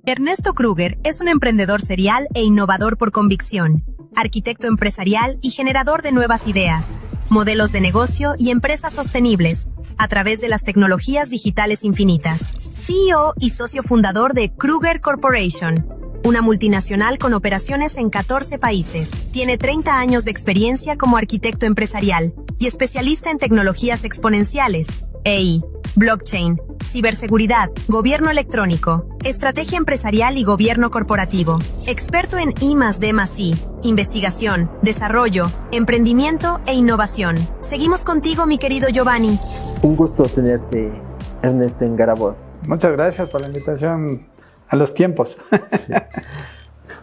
Ernesto Kruger es un emprendedor serial e innovador por convicción, arquitecto empresarial y generador de nuevas ideas, modelos de negocio y empresas sostenibles, a través de las tecnologías digitales infinitas. CEO y socio fundador de Kruger Corporation, una multinacional con operaciones en 14 países. Tiene 30 años de experiencia como arquitecto empresarial y especialista en tecnologías exponenciales, AI, blockchain, ciberseguridad, gobierno electrónico, estrategia empresarial y gobierno corporativo. Experto en I+D+I, investigación, desarrollo, emprendimiento e innovación. Seguimos contigo, mi querido Giovanni. Un gusto tenerte, Ernesto, en Garabor. Muchas gracias por la invitación a los tiempos. Sí.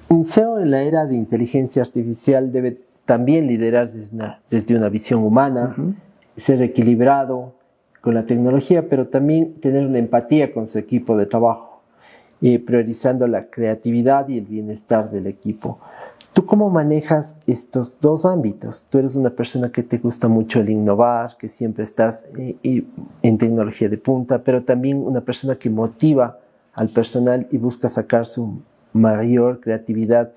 Un CEO en la era de inteligencia artificial debe también liderar desde una visión humana, ser equilibrado con la tecnología, pero también tener una empatía con su equipo de trabajo, priorizando la creatividad y el bienestar del equipo. ¿Tú cómo manejas estos dos ámbitos? Tú eres una persona que te gusta mucho el innovar, que siempre estás en tecnología de punta, pero también una persona que motiva al personal y busca sacar su mayor creatividad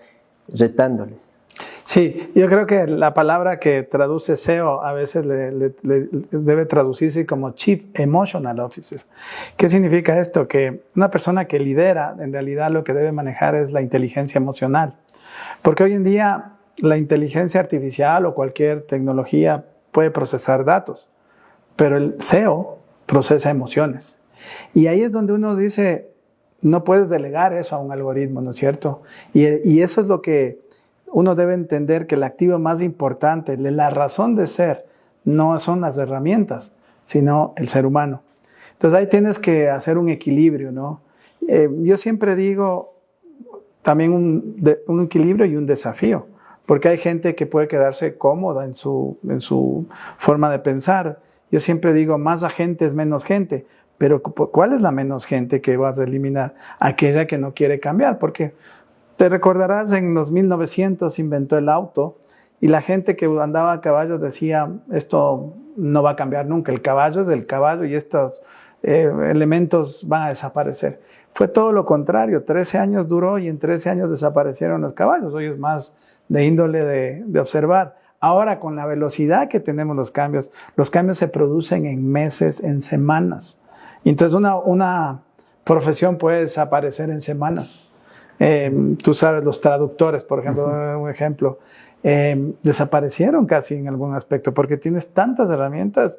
retándoles. Sí, yo creo que la palabra que traduce CEO a veces debe traducirse como Chief Emotional Officer. ¿Qué significa esto? Que una persona que lidera, en realidad lo que debe manejar es la inteligencia emocional. Porque hoy en día la inteligencia artificial o cualquier tecnología puede procesar datos, pero el CEO procesa emociones. Y ahí es donde uno dice, no puedes delegar eso a un algoritmo, ¿no es cierto? Y eso es lo que uno debe entender, que el activo más importante, la razón de ser, no son las herramientas, sino el ser humano. Entonces ahí tienes que hacer un equilibrio, ¿no? Yo siempre digo también un equilibrio y un desafío, porque hay gente que puede quedarse cómoda en su forma de pensar. Yo siempre digo, más agente es menos gente, pero ¿cuál es la menos gente que vas a eliminar? Aquella que no quiere cambiar, porque te recordarás, en los 1900 inventó el auto y la gente que andaba a caballo decía, esto no va a cambiar nunca, el caballo es el caballo y estos elementos van a desaparecer. Fue todo lo contrario, 13 años duró y en 13 años desaparecieron los caballos. Hoy es más de índole de observar. Ahora, con la velocidad que tenemos los cambios se producen en meses, en semanas. Y entonces una profesión puede desaparecer en semanas. Tú sabes, los traductores, por ejemplo, un ejemplo, desaparecieron casi en algún aspecto porque tienes tantas herramientas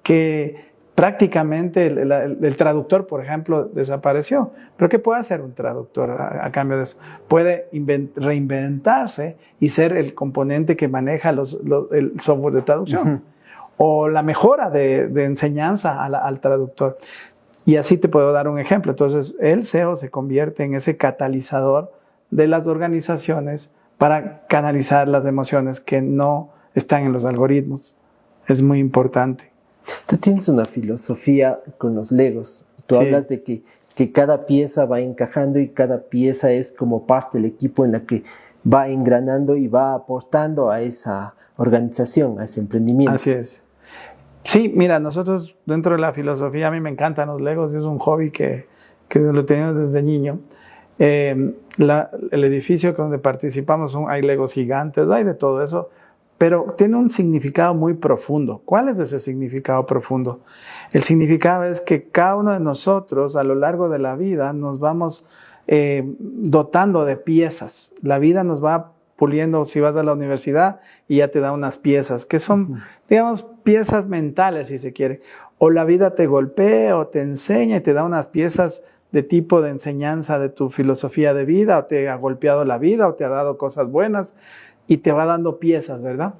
que prácticamente el traductor, por ejemplo, desapareció. ¿Pero qué puede hacer un traductor a cambio de eso? Puede reinventarse y ser el componente que maneja el software de traducción o la mejora de enseñanza al traductor. Y así te puedo dar un ejemplo. Entonces, el CEO se convierte en ese catalizador de las organizaciones para canalizar las emociones que no están en los algoritmos. Es muy importante. Tú tienes una filosofía con los Legos. Tú hablas de que cada pieza va encajando y cada pieza es como parte del equipo en la que va engranando y va aportando a esa organización, a ese emprendimiento. Así es. Sí, mira, nosotros dentro de la filosofía, a mí me encantan los Legos, es un hobby que lo tenemos desde niño. El edificio donde participamos, hay Legos gigantes, hay de todo eso, pero tiene un significado muy profundo. ¿Cuál es ese significado profundo? El significado es que cada uno de nosotros a lo largo de la vida nos vamos dotando de piezas. La vida nos va puliendo, si vas a la universidad y ya te da unas piezas que son, digamos, piezas mentales, si se quiere. O la vida te golpea o te enseña y te da unas piezas de tipo de enseñanza de tu filosofía de vida, o te ha golpeado la vida o te ha dado cosas buenas y te va dando piezas, ¿verdad?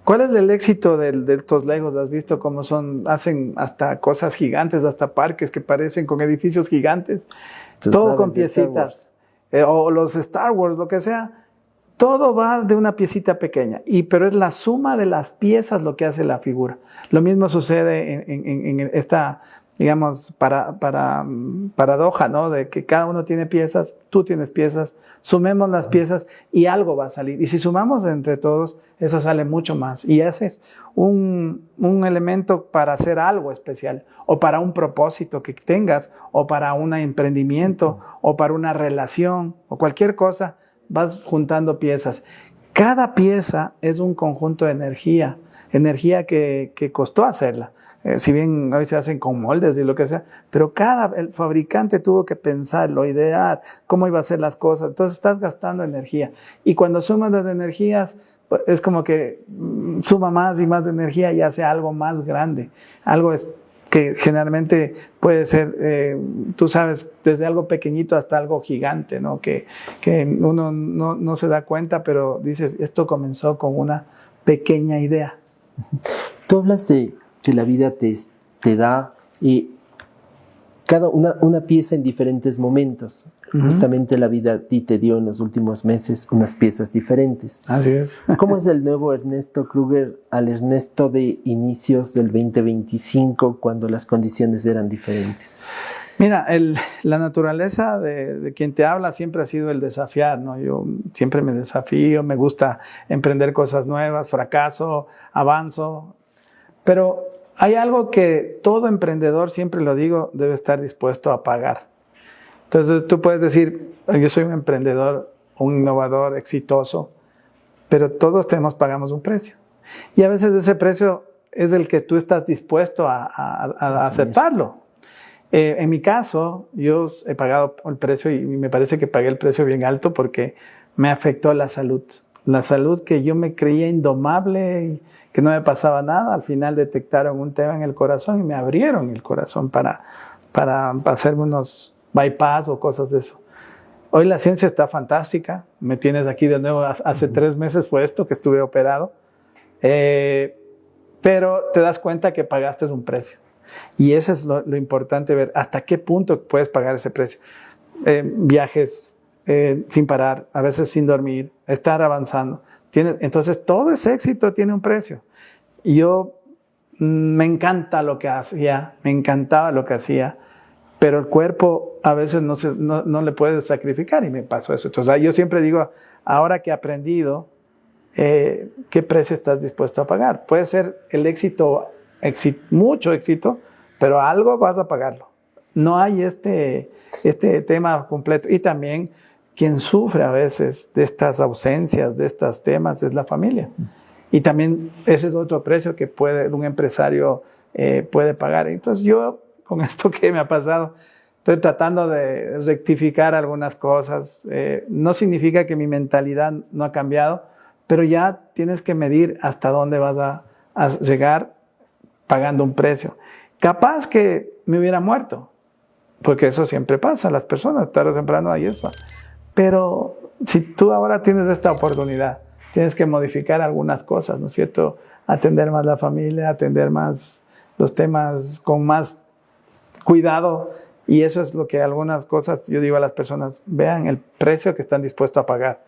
¿Cuál es el éxito de estos Legos? ¿Has visto cómo hacen hasta cosas gigantes, hasta parques que parecen con edificios gigantes? Todo con piecitas. O los Star Wars, lo que sea. Todo va de una piecita pequeña, pero es la suma de las piezas lo que hace la figura. Lo mismo sucede en esta digamos, paradoja, ¿no? De que cada uno tiene piezas, tú tienes piezas, sumemos las piezas y algo va a salir. Y si sumamos entre todos, eso sale mucho más. Y ese es un elemento para hacer algo especial, o para un propósito que tengas, o para un emprendimiento, o para una relación, o cualquier cosa, vas juntando piezas. Cada pieza es un conjunto de energía que costó hacerla. Si bien hoy se hacen con moldes y lo que sea, pero el fabricante tuvo que pensarlo, idear cómo iba a hacer las cosas. Entonces estás gastando energía. Y cuando sumas las energías, pues, es como que suma más y más energía y hace algo más grande. Algo que generalmente puede ser, tú sabes, desde algo pequeñito hasta algo gigante, ¿no? Que uno no se da cuenta, pero dices, esto comenzó con una pequeña idea. Tú hablas de que la vida te da una pieza en diferentes momentos. Justamente la vida a ti te dio en los últimos meses unas piezas diferentes. Así es. ¿Cómo es el nuevo Ernesto Kruger al Ernesto de inicios del 2025, cuando las condiciones eran diferentes? Mira, la naturaleza de quien te habla siempre ha sido el desafiar, ¿no? Yo siempre me desafío, me gusta emprender cosas nuevas, fracaso, avanzo, pero hay algo que todo emprendedor, siempre lo digo, debe estar dispuesto a pagar. Entonces tú puedes decir, yo soy un emprendedor, un innovador exitoso, pero todos pagamos un precio. Y a veces ese precio es el que tú estás dispuesto a aceptarlo. En mi caso, yo he pagado el precio y me parece que pagué el precio bien alto porque me afectó la salud. La salud que yo me creía indomable y que no me pasaba nada. Al final detectaron un tema en el corazón y me abrieron el corazón para hacerme unos bypass o cosas de eso. Hoy la ciencia está fantástica. Me tienes aquí de nuevo. Hace 3 meses fue esto que estuve operado. Pero te das cuenta que pagaste un precio. Y eso es lo importante, ver hasta qué punto puedes pagar ese precio. Viajes sin parar, a veces sin dormir, estar avanzando. Entonces todo ese éxito tiene un precio. Y yo me encanta lo que hacía, me encantaba lo que hacía, pero el cuerpo a veces no le puedes sacrificar y me pasó eso. Entonces yo siempre digo, ahora que he aprendido, ¿qué precio estás dispuesto a pagar? Puede ser el éxito, mucho éxito, pero algo vas a pagarlo. No hay este tema completo. Y también quien sufre a veces de estas ausencias, de estos temas, es la familia. Y también ese es otro precio que un empresario puede pagar. Entonces yo, con esto que me ha pasado, estoy tratando de rectificar algunas cosas. No significa que mi mentalidad no ha cambiado, pero ya tienes que medir hasta dónde vas a llegar pagando un precio. Capaz que me hubiera muerto, porque eso siempre pasa, las personas, tarde o temprano hay eso. Pero si tú ahora tienes esta oportunidad, tienes que modificar algunas cosas, ¿no es cierto? Atender más la familia, atender más los temas con más cuidado. Y eso es lo que algunas cosas, yo digo a las personas, vean el precio que están dispuestos a pagar.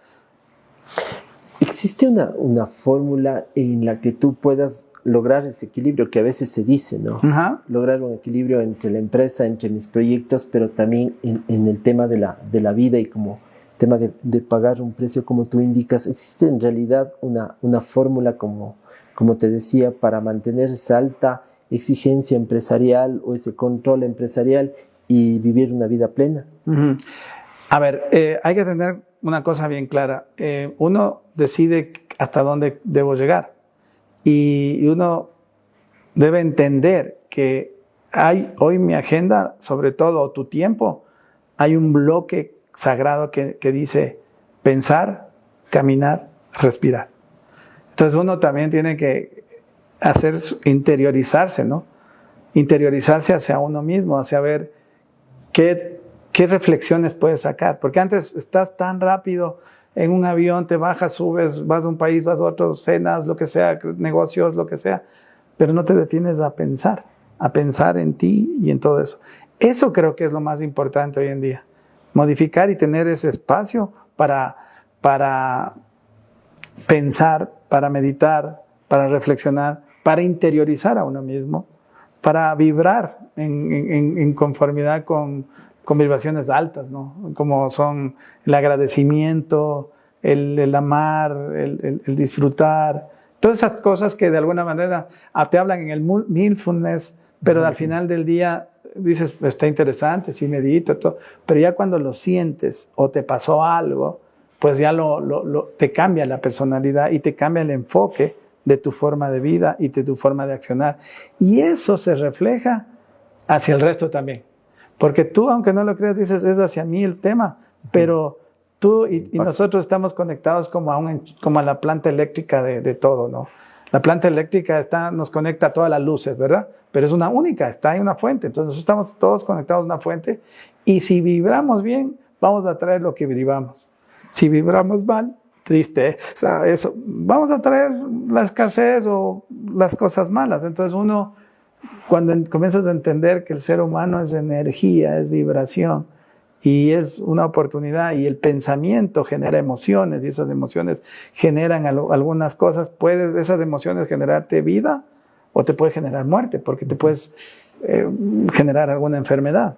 ¿Existe una fórmula en la que tú puedas lograr ese equilibrio que a veces se dice, ¿no? Lograr un equilibrio entre la empresa, entre mis proyectos, pero también en el tema de la vida y como tema de pagar un precio como tú indicas? ¿Existe en realidad una fórmula, como te decía, para mantener esa alta exigencia empresarial o ese control empresarial y vivir una vida plena? A ver, hay que tener una cosa bien clara. Uno decide hasta dónde debo llegar y uno debe entender que hay hoy mi agenda, sobre todo tu tiempo, hay un bloque sagrado que dice pensar, caminar, respirar. Entonces uno también tiene que interiorizarse, ¿no? Interiorizarse hacia uno mismo, hacia ver qué reflexiones puedes sacar. Porque antes estás tan rápido en un avión, te bajas, subes, vas a un país, vas a otro, cenas, lo que sea, negocios, lo que sea, pero no te detienes a pensar en ti y en todo eso. Eso creo que es lo más importante hoy en día. Modificar y tener ese espacio para pensar, para meditar, para reflexionar, para interiorizar a uno mismo, para vibrar en conformidad con vibraciones altas, ¿no? Como son el agradecimiento, el amar, el disfrutar, todas esas cosas que de alguna manera te hablan en el mindfulness, pero al final del día dices, está interesante, sí medito, todo, pero ya cuando lo sientes o te pasó algo, pues ya te cambia la personalidad y te cambia el enfoque de tu forma de vida y de tu forma de accionar. Y eso se refleja hacia el resto también. Porque tú, aunque no lo creas, dices, es hacia mí el tema, pero tú y nosotros estamos conectados como a la planta eléctrica de todo, ¿no? La planta eléctrica nos conecta a todas las luces, ¿verdad? Pero es una única, está en una fuente. Entonces nosotros estamos todos conectados a una fuente y si vibramos bien, vamos a traer lo que vibramos. Si vibramos mal, triste, o sea, eso, vamos a traer la escasez o las cosas malas. Entonces uno, cuando comienzas a entender que el ser humano es energía, es vibración y es una oportunidad y el pensamiento genera emociones y esas emociones generan algunas cosas, puedes esas emociones generarte vida o te puede generar muerte porque te puedes generar alguna enfermedad.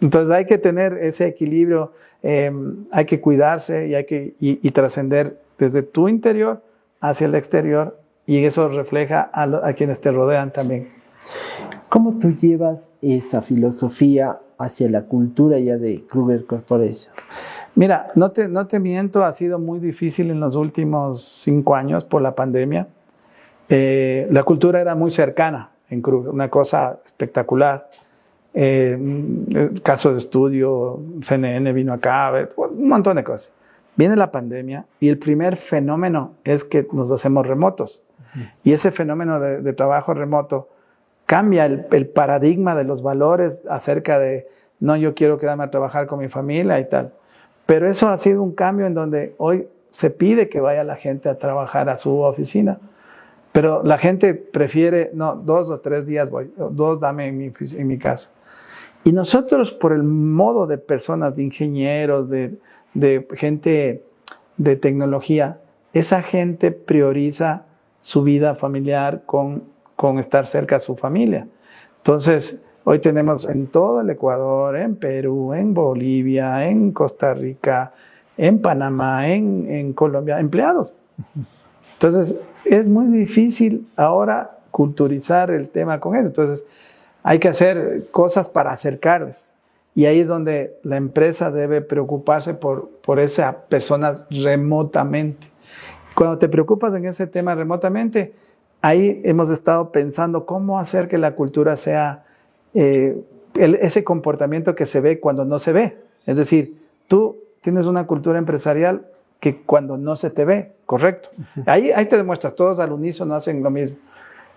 Entonces hay que tener ese equilibrio, hay que cuidarse y trascender desde tu interior hacia el exterior y eso refleja a quienes te rodean también. ¿Cómo tú llevas esa filosofía hacia la cultura ya de Kruger Corporation? Mira, no te miento, ha sido muy difícil en los últimos 5 años por la pandemia. La cultura era muy cercana en Kruger, una cosa espectacular. Casos de estudio, CNN vino acá, a ver, un montón de cosas. Viene la pandemia y el primer fenómeno es que nos hacemos remotos. Y ese fenómeno de trabajo remoto cambia el paradigma de los valores acerca de, no, yo quiero quedarme a trabajar con mi familia y tal. Pero eso ha sido un cambio en donde hoy se pide que vaya la gente a trabajar a su oficina. Pero la gente prefiere, no, 2 o 3 días voy, 2 dame en mi casa. Y nosotros, por el modo de personas, de ingenieros, de gente de tecnología, esa gente prioriza su vida familiar con estar cerca a su familia. Entonces, hoy tenemos en todo el Ecuador, en Perú, en Bolivia, en Costa Rica, en Panamá, en Colombia, empleados. Entonces, es muy difícil ahora culturizar el tema con eso. Entonces, hay que hacer cosas para acercarles. Y ahí es donde la empresa debe preocuparse por esas personas remotamente. Cuando te preocupas en ese tema remotamente, ahí hemos estado pensando cómo hacer que la cultura sea ese comportamiento que se ve cuando no se ve. Es decir, tú tienes una cultura empresarial que cuando no se te ve, correcto. Ahí te demuestras, todos al unísono hacen lo mismo.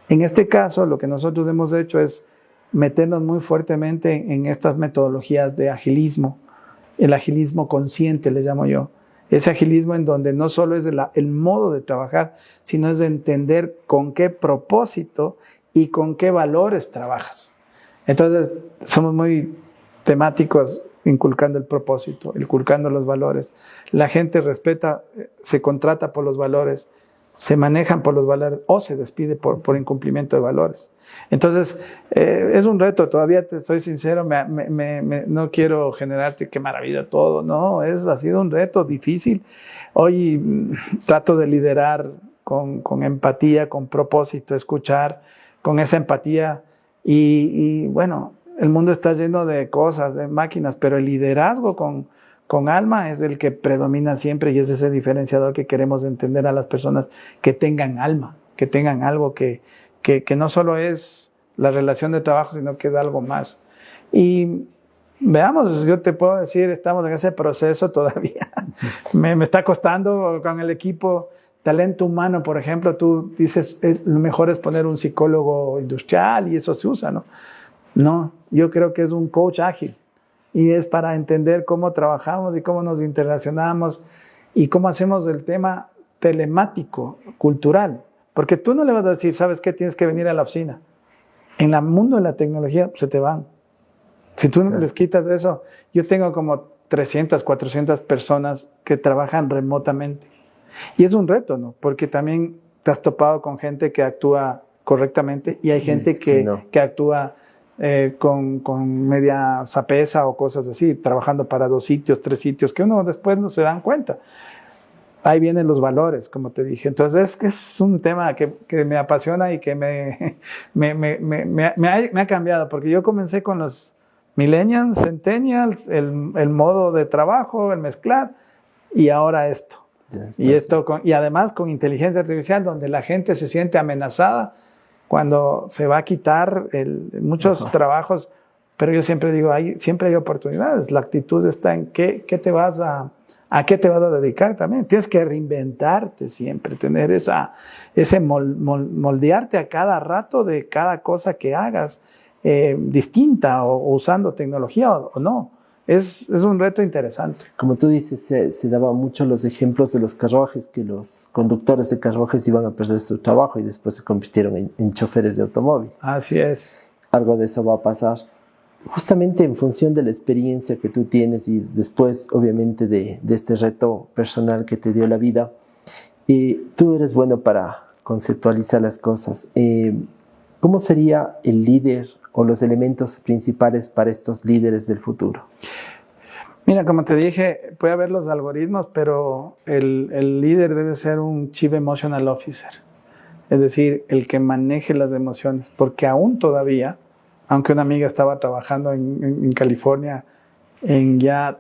En este caso, lo que nosotros hemos hecho es meternos muy fuertemente en estas metodologías de agilismo, el agilismo consciente le llamo yo, ese agilismo en donde no solo es el modo de trabajar, sino es de entender con qué propósito y con qué valores trabajas. Entonces somos muy temáticos inculcando el propósito, inculcando los valores. La gente respeta, se contrata por los valores, se manejan por los valores o se despide por incumplimiento de valores. Entonces, es un reto, todavía te soy sincero, no quiero generarte qué maravilla todo, no, ha sido un reto difícil. Hoy trato de liderar con empatía, con propósito, escuchar con esa empatía y bueno, el mundo está lleno de cosas, de máquinas, pero el liderazgo con alma es el que predomina siempre y es ese diferenciador que queremos entender a las personas que tengan alma, que tengan algo que no solo es la relación de trabajo, sino que es algo más. Y veamos, yo te puedo decir, estamos en ese proceso todavía. Me está costando con el equipo. Talento humano, por ejemplo, tú dices, lo mejor es poner un psicólogo industrial y eso se usa, ¿no? No, yo creo que es un coach ágil y es para entender cómo trabajamos y cómo nos interrelacionamos y cómo hacemos el tema telemático, cultural. Porque tú no le vas a decir, ¿sabes qué? Tienes que venir a la oficina. En el mundo de la tecnología se te van. Si tú les quitas eso, yo tengo como 300, 400 personas que trabajan remotamente. Y es un reto, ¿no? Porque también te has topado con gente que actúa correctamente y hay gente que actúa con media sapeza o cosas así, trabajando para 2 sitios, 3 sitios, que uno después no se dan cuenta. Ahí vienen los valores, como te dije. Entonces es un tema que me apasiona y que me ha cambiado, porque yo comencé con los millennials, centennials, el modo de trabajo, el mezclar, y ahora esto. Y además con inteligencia artificial, donde la gente se siente amenazada cuando se va a quitar muchos trabajos, pero yo siempre digo, siempre hay oportunidades. La actitud está en a qué te vas a dedicar también. Tienes que reinventarte siempre, tener ese moldearte a cada rato de cada cosa que hagas, distinta o usando tecnología o no. Es un reto interesante. Como tú dices, se daban mucho los ejemplos de los carruajes, que los conductores de carruajes iban a perder su trabajo y después se convirtieron en choferes de automóvil. Así es. Algo de eso va a pasar. Justamente en función de la experiencia que tú tienes y después, obviamente, de este reto personal que te dio la vida, tú eres bueno para conceptualizar las cosas. ¿Cómo sería el líder o los elementos principales para estos líderes del futuro? Mira, como te dije, puede haber los algoritmos, pero el líder debe ser un Chief Emotional Officer, es decir, el que maneje las emociones, porque aún todavía, aunque una amiga estaba trabajando en California en ya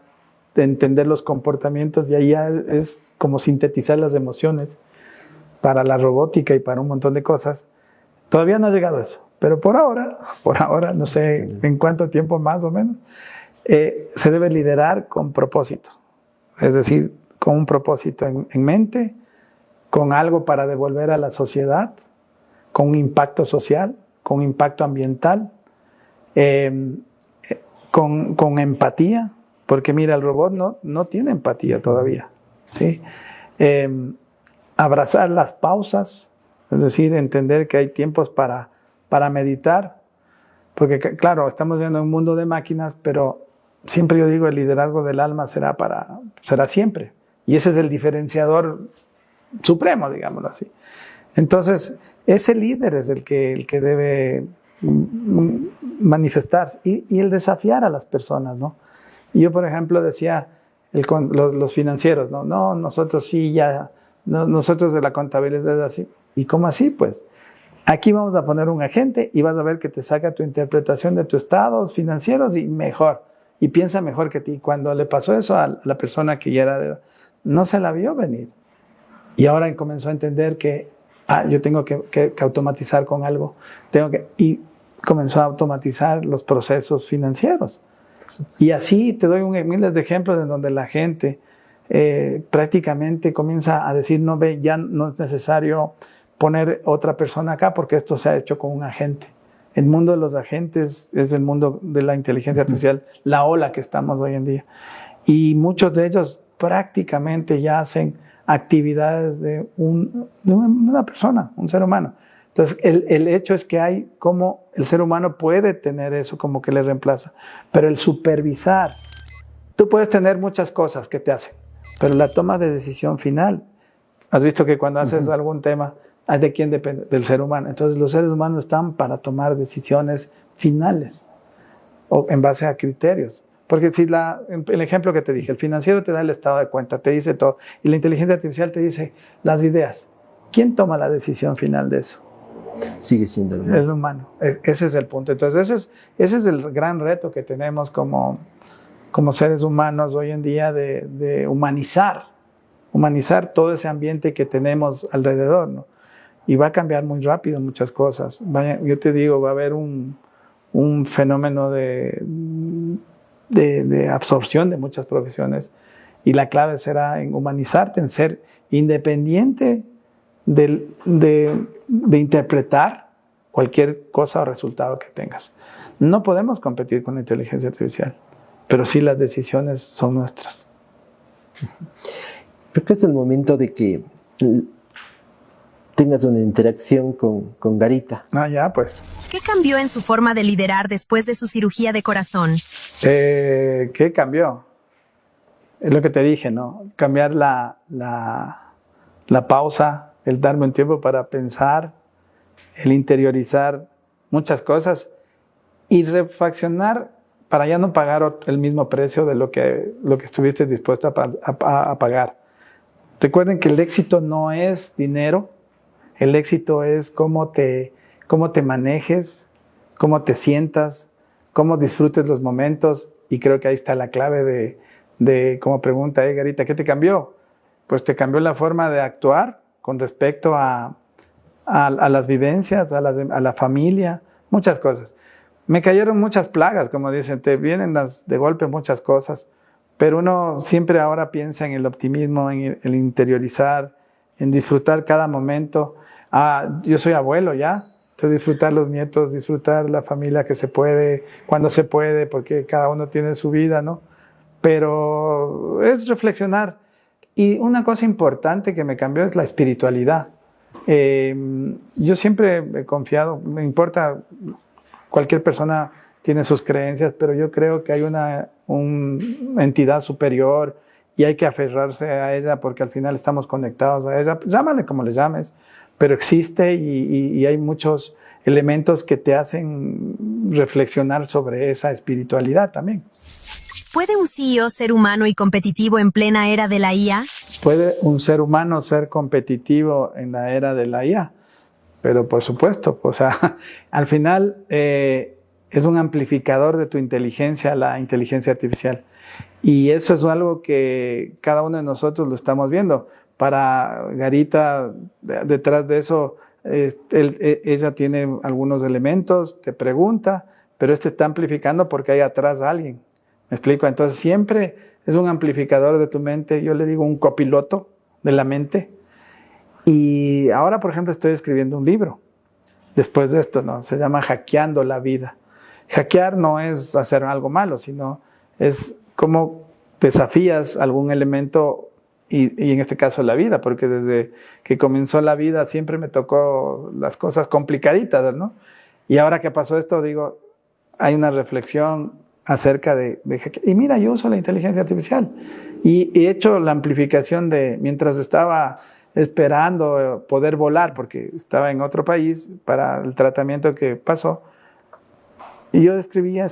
entender los comportamientos, y ahí ya es como sintetizar las emociones para la robótica y para un montón de cosas, todavía no ha llegado a eso. Pero por ahora, no sé en cuánto tiempo más o menos, se debe liderar con propósito. Es decir, con un propósito en mente, con algo para devolver a la sociedad, con un impacto social, con un impacto ambiental, con empatía, porque mira, el robot no tiene empatía todavía, ¿sí? Abrazar las pausas, es decir, entender que hay tiempos para meditar, porque claro, estamos viendo un mundo de máquinas, pero siempre yo digo, el liderazgo del alma será siempre, y ese es el diferenciador supremo, digámoslo así. Entonces, ese líder es el que debe manifestarse y el desafiar a las personas, ¿no? Y yo, por ejemplo, decía, los financieros, no, nosotros sí ya, nosotros de la contabilidad así. ¿Y cómo así? Pues aquí vamos a poner un agente y vas a ver que te saca tu interpretación de tus estados financieros y mejor, y piensa mejor que ti. Cuando le pasó eso a la persona que ya era de edad, no se la vio venir. Y ahora comenzó a entender que yo tengo que automatizar con algo, y comenzó a automatizar los procesos financieros. Y así te doy miles de ejemplos en donde la gente prácticamente comienza a decir, no, ya no es necesario poner otra persona acá porque esto se ha hecho con un agente. El mundo de los agentes es el mundo de la inteligencia artificial, la ola que estamos hoy en día. Y muchos de ellos prácticamente ya hacen actividades de una persona, un ser humano. Entonces, el hecho es que hay como el ser humano puede tener eso como que le reemplaza, pero el supervisar, tú puedes tener muchas cosas que te hacen, pero la toma de decisión final, has visto que cuando haces algún tema, ¿de quién depende? Del ser humano. Entonces, los seres humanos están para tomar decisiones finales o en base a criterios. Porque si el ejemplo que te dije, el financiero te da el estado de cuenta, te dice todo, y la inteligencia artificial te dice las ideas. ¿Quién toma la decisión final de eso? Sigue siendo el humano. El humano. Ese es el punto. Entonces, ese es el gran reto que tenemos como seres humanos hoy en día de humanizar todo ese ambiente que tenemos alrededor, ¿no? Y va a cambiar muy rápido muchas cosas. Yo te digo, va a haber un fenómeno de absorción de muchas profesiones, y la clave será en humanizarte, en ser independiente de interpretar cualquier cosa o resultado que tengas. No podemos competir con la inteligencia artificial, pero sí las decisiones son nuestras. Creo que es el momento de que tengas una interacción con Garita. Ya, pues. ¿Qué cambió en su forma de liderar después de su cirugía de corazón? ¿Qué cambió? Es lo que te dije, ¿no? Cambiar la pausa, el darme un tiempo para pensar, el interiorizar muchas cosas y refaccionar para ya no pagar el mismo precio de lo que estuviste dispuesto a pagar. Recuerden que el éxito no es dinero, el éxito es cómo te manejes, cómo te sientas, cómo disfrutes los momentos, y creo que ahí está la clave de como pregunta, Garita, ¿qué te cambió? Pues te cambió la forma de actuar con respecto a las vivencias, a la familia, muchas cosas. Me cayeron muchas plagas, como dicen, te vienen de golpe muchas cosas, pero uno siempre ahora piensa en el optimismo, en el interiorizar, en disfrutar cada momento. Yo soy abuelo ya, entonces disfrutar los nietos, disfrutar la familia que se puede, cuando se puede, porque cada uno tiene su vida, ¿no? Pero es reflexionar. Y una cosa importante que me cambió es la espiritualidad. Yo siempre he confiado, me importa, cualquier persona tiene sus creencias, pero yo creo que hay una entidad superior y hay que aferrarse a ella porque al final estamos conectados a ella. Llámale como le llames, pero existe y hay muchos elementos que te hacen reflexionar sobre esa espiritualidad también. ¿Puede un CEO ser humano y competitivo en plena era de la IA? ¿Puede un ser humano ser competitivo en la era de la IA? Pero por supuesto, o sea, al final es un amplificador de tu inteligencia, la inteligencia artificial. Y eso es algo que cada uno de nosotros lo estamos viendo. Para Garita, detrás de eso, ella tiene algunos elementos, te pregunta, pero está amplificando porque hay atrás a alguien. ¿Me explico? Entonces siempre es un amplificador de tu mente, yo le digo un copiloto de la mente. Y ahora, por ejemplo, estoy escribiendo un libro. Después de esto, ¿no? Se llama Hackeando la Vida. Hackear no es hacer algo malo, sino es cómo desafías algún elemento y en este caso la vida, porque desde que comenzó la vida siempre me tocó las cosas complicaditas, ¿no? Y ahora que pasó esto, digo, hay una reflexión acerca de hackear. Y mira, yo uso la inteligencia artificial y he hecho la amplificación mientras estaba esperando poder volar, porque estaba en otro país para el tratamiento que pasó. Y yo escribía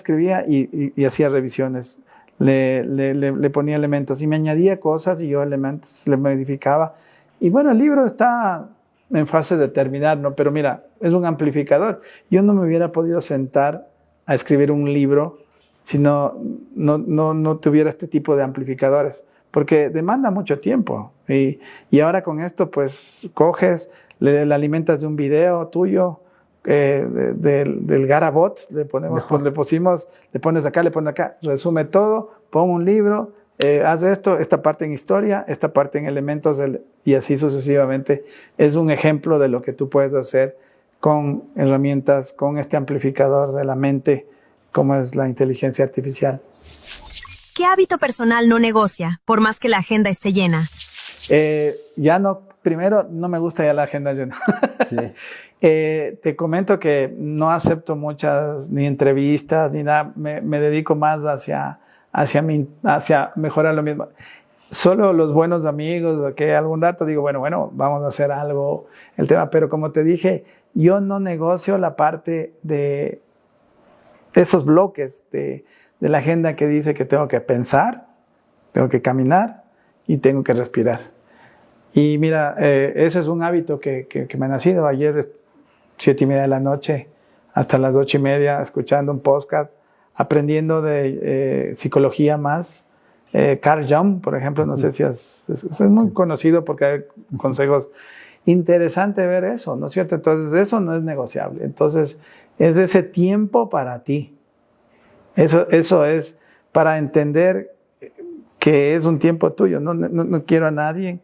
y hacía revisiones. Le ponía elementos y me añadía cosas y yo elementos le modificaba. Y bueno, el libro está en fase de terminar, ¿no? Pero mira, es un amplificador. Yo no me hubiera podido sentar a escribir un libro si no tuviera este tipo de amplificadores, porque demanda mucho tiempo. Y ahora con esto, pues, coges, le alimentas de un video tuyo, del Garabot, le pones acá, le pones acá, resume todo, pon un libro, haz esto, esta parte en historia, esta parte en elementos, y así sucesivamente. Es un ejemplo de lo que tú puedes hacer con herramientas, con este amplificador de la mente, como es la inteligencia artificial. ¿Qué hábito personal no negocia, por más que la agenda esté llena? Primero, no me gusta ya la agenda llena. Sí. Te comento que no acepto muchas ni entrevistas ni nada, me dedico más hacia mejorar lo mismo. Solo los buenos amigos, que algún rato digo, bueno, vamos a hacer algo, el tema, pero como te dije, yo no negocio la parte de esos bloques de la agenda que dice que tengo que pensar, tengo que caminar y tengo que respirar. Y mira, ese es un hábito que me ha nacido. Ayer 7:30 de la noche hasta las 8:30 escuchando un podcast, aprendiendo de psicología más. Carl Jung, por ejemplo, no sé si es muy conocido porque hay consejos. Interesante ver eso, ¿no es cierto? Entonces eso no es negociable. Entonces es ese tiempo para ti. Eso es para entender que es un tiempo tuyo. No quiero a nadie,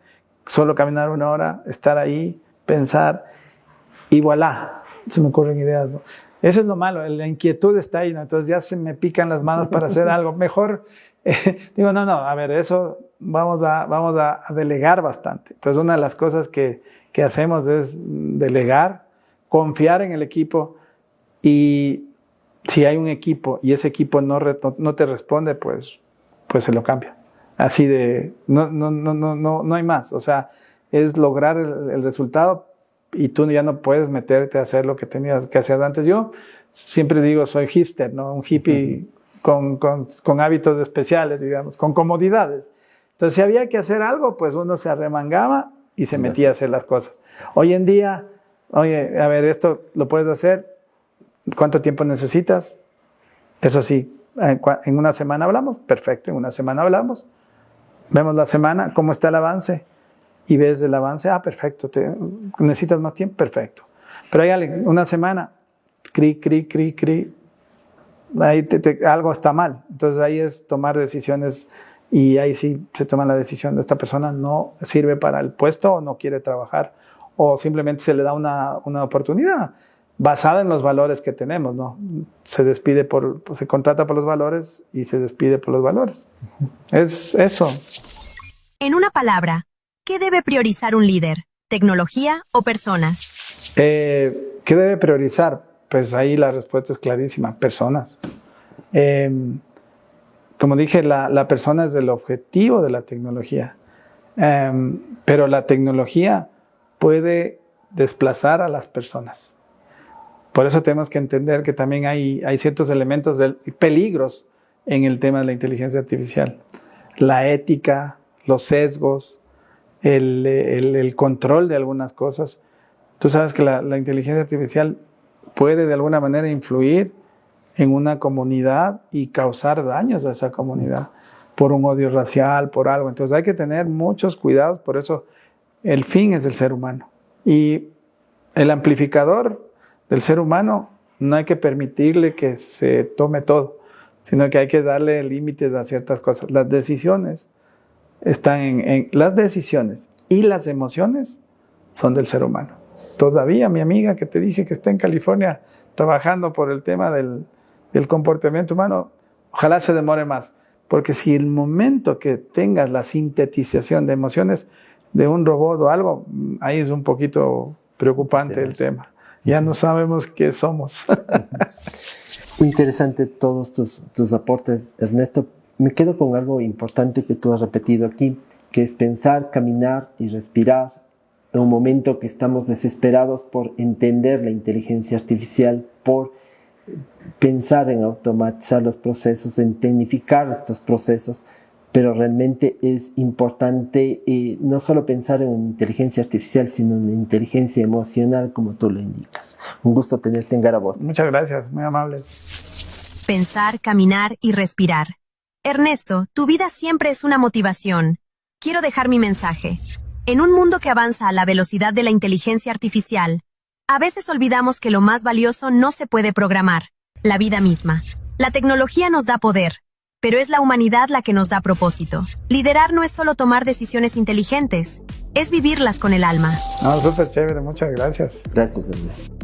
solo caminar 1 hora, estar ahí, pensar y voilà, se me ocurren ideas, ¿no? Eso es lo malo, la inquietud está ahí, ¿no? Entonces ya se me pican las manos para hacer algo. Mejor digo, no, a ver, eso vamos a delegar bastante. Entonces una de las cosas que hacemos es delegar, confiar en el equipo, y si hay un equipo y ese equipo no te responde, pues se lo cambia. Así de, no hay más. O sea, es lograr el resultado y tú ya no puedes meterte a hacer lo que tenías que hacer antes. Yo siempre digo, soy hipster, ¿no? Un hippie con hábitos especiales, digamos, con comodidades. Entonces, si había que hacer algo, pues uno se arremangaba y se metía a hacer las cosas. Hoy en día, oye, a ver, esto lo puedes hacer, ¿cuánto tiempo necesitas? Eso sí, en una semana hablamos, perfecto, en una semana hablamos, vemos la semana, cómo está el avance, y ves el avance, perfecto, necesitas más tiempo, perfecto. Pero hay una semana, cri, ahí algo está mal. Entonces ahí es tomar decisiones, y ahí sí se toma la decisión de esta persona no sirve para el puesto o no quiere trabajar, o simplemente se le da una oportunidad basada en los valores que tenemos, ¿no? Se contrata por los valores y se despide por los valores. Es eso. En una palabra, ¿qué debe priorizar un líder? ¿Tecnología o personas? ¿Qué debe priorizar? Pues ahí la respuesta es clarísima, personas. Como dije, la persona es el objetivo de la tecnología, pero la tecnología puede desplazar a las personas. Por eso tenemos que entender que también hay ciertos elementos y peligros en el tema de la inteligencia artificial. La ética, los sesgos, el control de algunas cosas. Tú sabes que la inteligencia artificial puede de alguna manera influir en una comunidad y causar daños a esa comunidad por un odio racial, por algo. Entonces hay que tener muchos cuidados, por eso el fin es el ser humano. Y el amplificador del ser humano no hay que permitirle que se tome todo, sino que hay que darle límites a ciertas cosas. Las decisiones están en las decisiones y las emociones son del ser humano. Todavía mi amiga que te dije que está en California trabajando por el tema del comportamiento humano, ojalá se demore más, porque si el momento que tengas la sintetización de emociones de un robot o algo, ahí es un poquito preocupante el tema. Ya no sabemos qué somos. Muy interesante todos tus aportes, Ernesto. Me quedo con algo importante que tú has repetido aquí, que es pensar, caminar y respirar. En un momento que estamos desesperados por entender la inteligencia artificial, por pensar en automatizar los procesos, en tecnificar estos procesos, pero realmente es importante no solo pensar en inteligencia artificial, sino en inteligencia emocional, como tú lo indicas. Un gusto tenerte en Garabot. Muchas gracias, muy amable. Pensar, caminar y respirar. Ernesto, tu vida siempre es una motivación. Quiero dejar mi mensaje. En un mundo que avanza a la velocidad de la inteligencia artificial, a veces olvidamos que lo más valioso no se puede programar, la vida misma. La tecnología nos da poder, pero es la humanidad la que nos da propósito. Liderar no es solo tomar decisiones inteligentes, es vivirlas con el alma. Súper chévere, muchas gracias. Gracias, Ernesto.